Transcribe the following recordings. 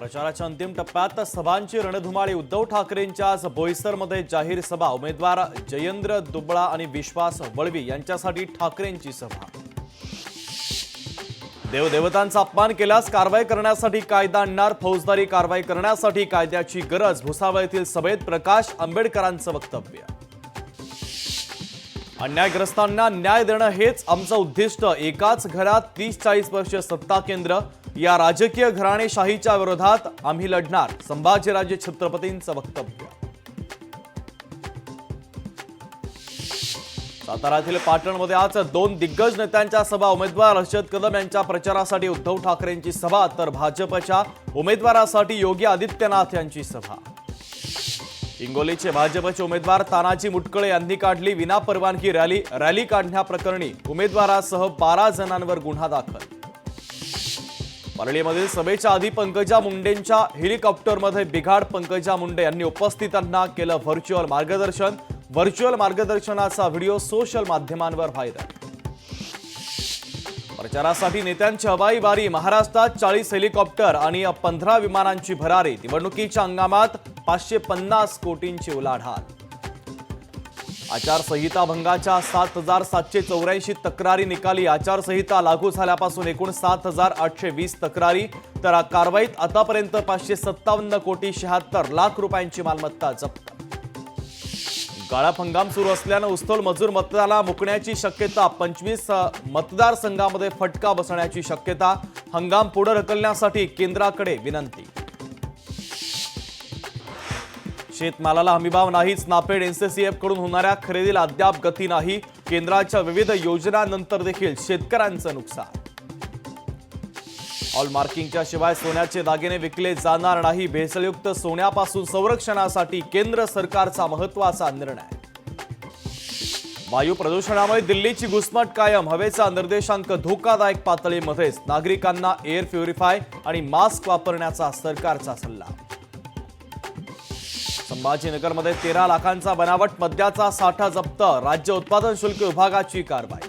प्रचाराच्या अंतिम टप्प्यात सभांची रणधुमाळी। उद्धव ठाकरेंच्या आज बोईसरमध्ये जाहीर सभा। उमेदवार जयेंद्र दुबळा आणि विश्वास वळवी यांच्यासाठी ठाकरेंची सभा। देवदेवतांचा अपमान केल्यास कारवाई करण्यासाठी कायदा आणणार, फौजदारी कारवाई करण्यासाठी कायद्याची गरज। भुसावळ येथील सभेत प्रकाश आंबेडकरांचं वक्तव्य। अन्यायग्रस्तांना न्याय देणं हेच आमचं उद्दिष्ट। एकाच घरात 30-40 वर्ष सत्ता केंद्र, या राजकीय घराणेशाहीच्या विरोधात आम्ही लढणार। संभाजीराजे छत्रपतींचं वक्तव्य। साताऱ्यातील पाटणमध्ये आज 2 दिग्गज नेत्यांच्या सभा। उमेदवार अर्शद कदम यांच्या प्रचारासाठी उद्धव ठाकरेंची सभा, तर भाजपच्या उमेदवारासाठी योगी आदित्यनाथ यांची सभा। हिंगोलीचे भाजपचे उमेदवार तानाजी मुटकुळे यांनी काढली विनापरवानगी रॅली काढण्याप्रकरणी उमेदवारासह 12 जणांवर गुन्हा दाखल। परळीमधील सभेच्या आधी पंकजा मुंडेंच्या हेलिकॉप्टरमध्ये बिघाड। पंकजा मुंडे यांनी उपस्थितांना केलं व्हर्च्युअल मार्गदर्शन। व्हर्च्युअल मार्गदर्शनाचा व्हिडिओ सोशल माध्यमांवर व्हायरल। प्रचारासाठी नेत्यांची हवाई वारी। महाराष्ट्रात 40 हेलिकॉप्टर आणि 15 विमानांची भरारी। निवडणुकीच्या हंगामात 550 कोटींची उलाढाल। आचारसंहिता भंगाच्या 7,784 तक्रारी निकाली। आचारसंहिता लागू झाल्यापासून एकूण 7,820 तक्रारी, तर कारवाईत आतापर्यंत 557 कोटी 76 लाख रुपयांची मालमत्ता जप्त। गाळप हंगाम सुरू असल्यानं ऊसतोड मजूर मतदानाला मुकण्याची शक्यता। 25 मतदारसंघामध्ये फटका बसण्याची शक्यता। हंगाम पुढे ढकलण्यासाठी केंद्राकडे विनंती। शेतमालाला हमीभाव नाहीच। नाफेड एनसीसीएफ कडून होणाऱ्या खरेदीला अद्याप गती नाही। केंद्राच्या विविध योजनांनंतर देखील शेतकऱ्यांचं नुकसान। हॉलमार्किंगच्या शिवाय सोन्याचे दागिने विकले जाणार नाही। भेसळयुक्त सोन्यापासून संरक्षणासाठी केंद्र सरकारचा महत्त्वाचा निर्णय। वायू प्रदूषणामुळे दिल्लीची घुसमट कायम। हवेचा निर्देशांक धोकादायक पातळीमध्येच। नागरिकांना एअर प्युरिफाय आणि मास्क वापरण्याचा सरकारचा सल्ला। संभाजीनगरमध्ये 13 लाखांचा बनावट मद्याचा साठा जप्त। राज्य उत्पादन शुल्क विभागाची कारवाई।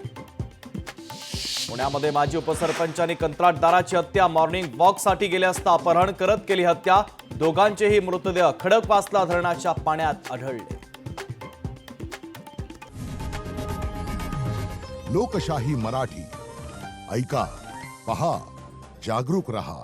पुण्यामध्ये माजी उपसरपंच आणि कंत्राटदाराची हत्या। मॉर्निंग वॉकसाठी गेले असता अपहरण करत केली हत्या। दोघांचेही मृतदेह खडकवासला धरणाच्या पाण्यात आढळले। लोकशाही मराठी ऐका, पहा, जागरूक रहा।